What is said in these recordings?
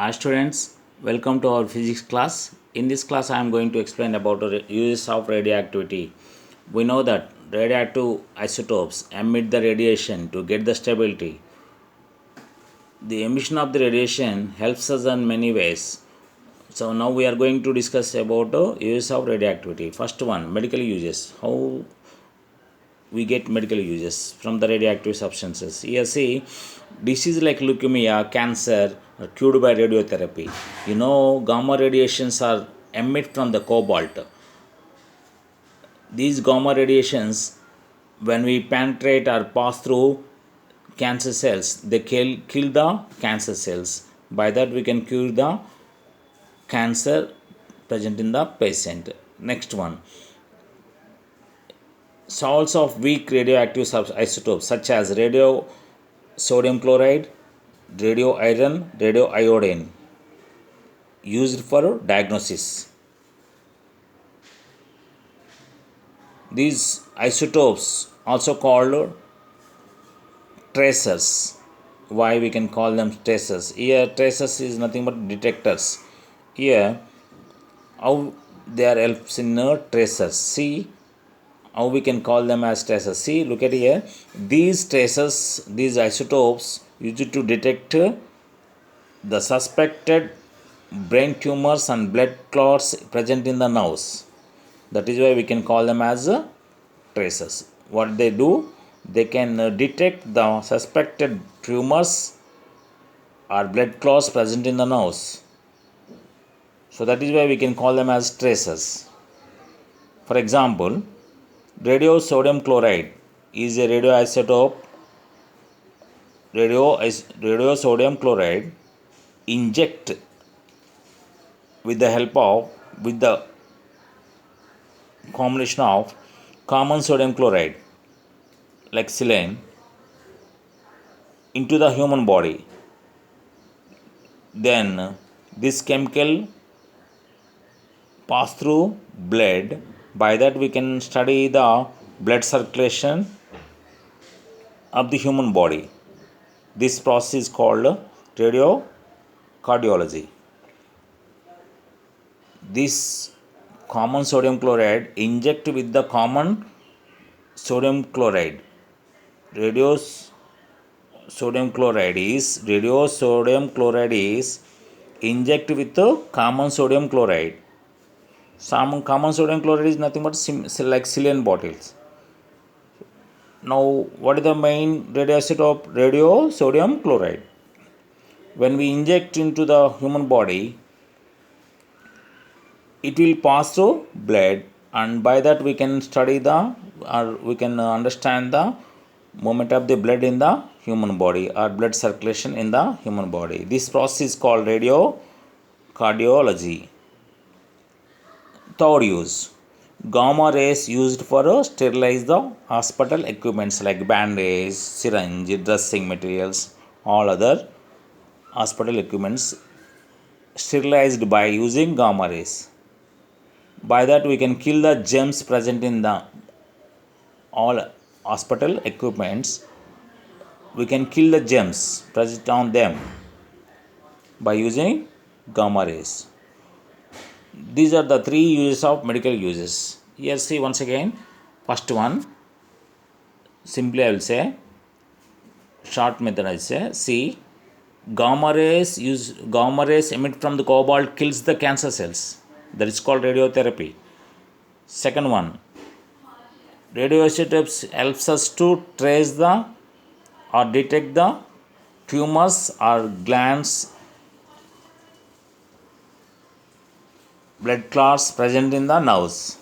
Hi students, welcome to our physics class. In this class I am going to explain about the uses of radioactivity. We know that radioactive isotopes emit the radiation to get the stability. The emission of the radiation helps us in many ways. So now we are going to discuss about the uses of radioactivity. First one, medical uses. How we get medical uses from the radioactive substances. Here see, disease like leukemia, cancer are cured by radiotherapy. Gamma radiations are emit from the cobalt. These gamma radiations, when we penetrate or pass through cancer cells, they kill the cancer cells. By that we can cure the cancer present in the patient. Next one, salts of weak radioactive isotopes such as radio sodium chloride, radio iron, radio iodine, used for diagnosis. These isotopes also called tracers. Why we can call them tracers? Here tracers is nothing but detectors. Here how they are helps in tracers. See how we can call them as tracers. See, look at here. These tracers, these isotopes used to detect the suspected brain tumors and blood clots present in the nerves. That is why we can call them as tracers. What they do, they can detect the suspected tumors or blood clots present in the nerves. So that is why we can call them as tracers. For example, radio sodium chloride is a radioisotope. Radio sodium chloride inject with the combination of common sodium chloride like saline into the human body. Then this chemical pass through blood. By that we can study the blood circulation of the human body. This process is called radiocardiology. This common sodium chloride inject with the common sodium chloride. Radio sodium chloride is inject with the common sodium chloride. Some common sodium chloride is nothing but like saline bottles. Now, what is the main radioisotope? Radio sodium chloride. When we inject into the human body, it will pass through blood, and by that we can we can understand the movement of the blood in the human body or blood circulation in the human body. This process is called radiocardiology. Third use, gamma rays used for sterilize the hospital equipments like bandage, syringe, dressing materials, all other hospital equipments sterilized by using gamma rays. By that we can kill the germs present in the all hospital equipments. We can kill the germs present on them by using gamma rays. These are the three uses of medical uses. Here see once again. First one, simply I will say, short method I say, see, gamma rays emit from the cobalt kills the cancer cells. That is called radiotherapy. Second one, radioisotopes helps us to trace the or detect the tumors or glands, blood clots present in the nerves.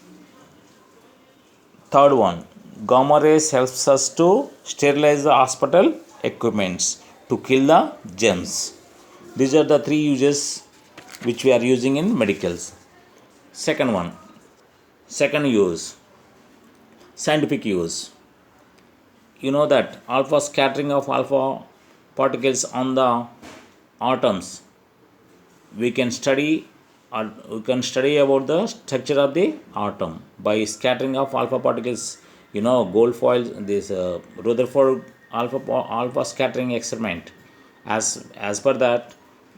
Third one, gamma rays helps us to sterilize the hospital equipments to kill the germs. These are the three uses which we are using in medicals. Second use, scientific use. You know that alpha scattering of alpha particles on the atoms, we can study about the structure of the atom by scattering of alpha particles. Gold foil, this Rutherford alpha scattering experiment. As per that,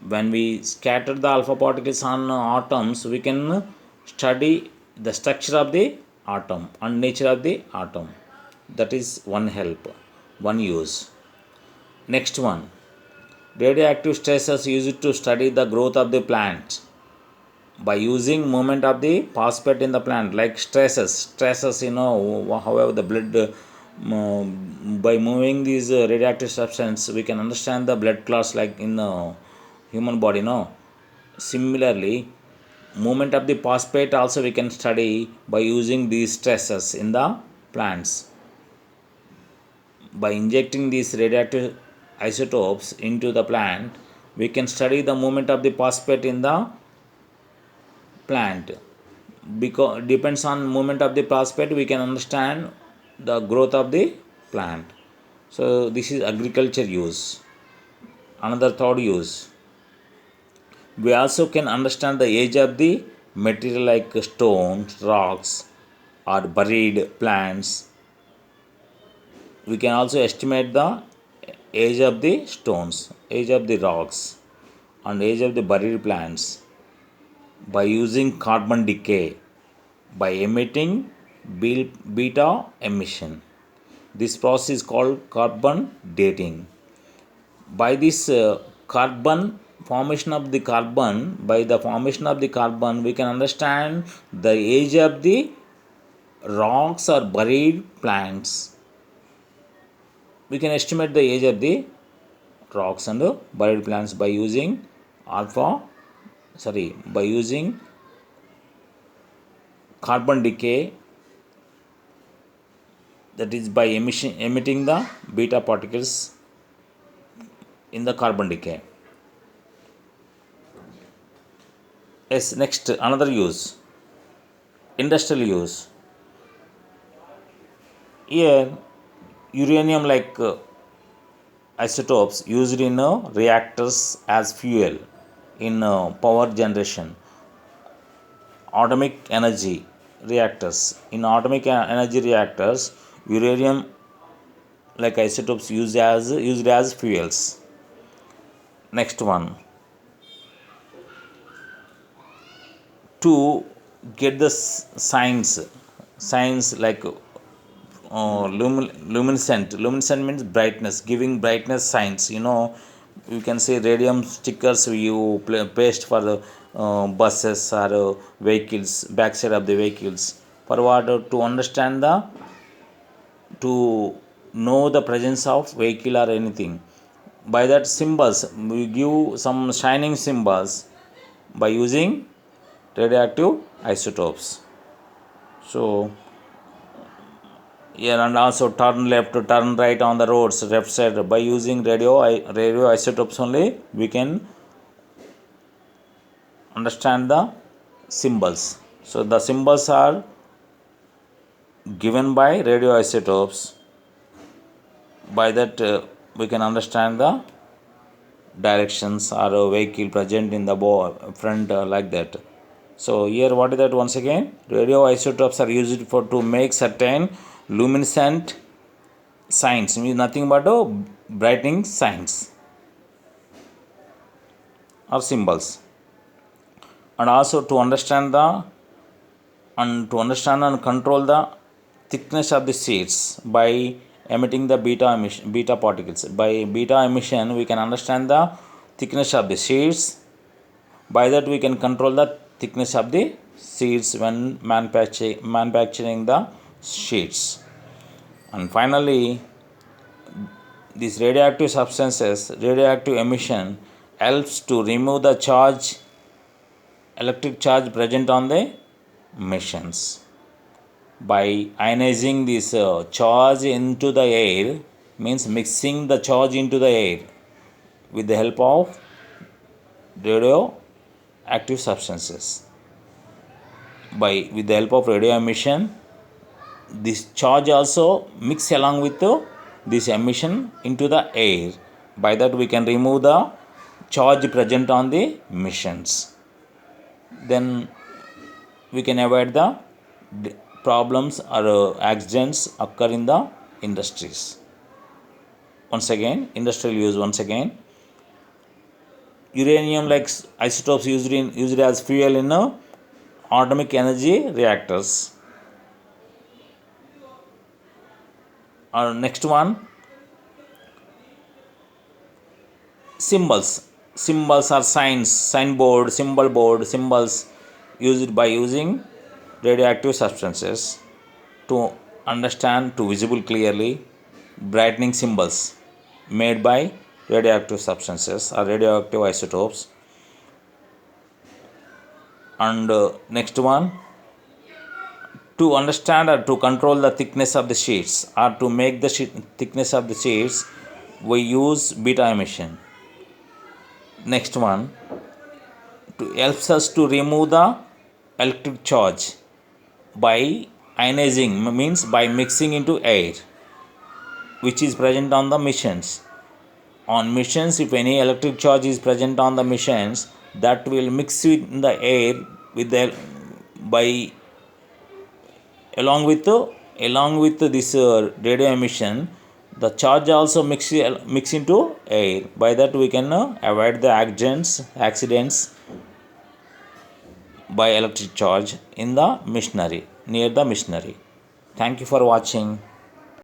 When we scatter the alpha particles on atoms, we can study the structure of the atom and nature of the atom. That is one help, one use. Next one, radioactive stressors used to study the growth of the plant by using movement of the phosphate in the plant, like stresses, however the blood by moving these radioactive substance we can understand the blood clots like in the human body, no. Similarly, movement of the phosphate also we can study by using these stresses in the plants. By injecting these radioactive isotopes into the plant, we can study the movement of the phosphate in the plant. Because depends on movement of the phosphate, we can understand the growth of the plant. So this is agriculture use. Another third use, we also can understand the age of the material like stones, rocks, or buried plants. We can also estimate the age of the stones, age of the rocks, and age of the buried plants by using carbon decay, by emitting beta emission. This process is called carbon dating. By this carbon formation of the carbon, by the formation of the carbon, we can understand the age of the rocks or buried plants. We can estimate the age of the rocks and buried plants by using by using carbon decay, that is by emitting the beta particles in the carbon decay. Yes, next another use, industrial use. Here uranium like isotopes used in reactors as fuel in power generation. Atomic energy reactors. In atomic energy reactors, uranium like isotopes used as fuels. Next one, to get the signs like luminescent means brightness, giving brightness signs, you can say radium stickers you paste for the buses or vehicles, backside of the vehicles, for what, to understand the, to know the presence of vehicle or anything. By that symbols we give some shining symbols by using radioactive isotopes. So here, and also turn left, turn right on the roads, left side, by using radio isotopes only we can understand the symbols. So the symbols are given by radioisotopes. By that we can understand the directions or a vehicle present in the front, like that. So here what is that? Once again, radioisotopes are used for to make certain luminescent signs, means nothing but brightening signs or symbols. And also to understand and control the thickness of the sheets by emitting the beta particles. By beta emission we can understand the thickness of the sheets. By that we can control the thickness of the sheets when manufacturing the sheets. And finally, these radioactive emission helps to remove the electric charge present on the machines. By ionizing this charge into the air, means mixing the charge into the air with the help of radioactive substances. With the help of radio emission, this charge also mix along with this emission into the air. By that we can remove the charge present on the machines. Then we can avoid the problems or accidents occur in the industries. Once again, industrial use once again. uranium like isotopes used as fuel in atomic energy reactors. Next one, symbols. Symbols are signs, signboard, symbol board, symbols used by using radioactive substances to understand, to visible clearly. Brightening symbols made by radioactive substances or radioactive isotopes. And next one, to understand or to control the thickness of the sheets or to make the thickness of the sheets, we use beta emission. Next one, to helps us to remove the electric charge by ionizing, means by mixing into air, which is present on the missions. On missions, if any electric charge is present on the missions, that will mix in the air with the by along with this radio emission, the charge also mix into air. By that we can avoid the accidents by electric charge in the machinery, near the machinery. Thank you for watching.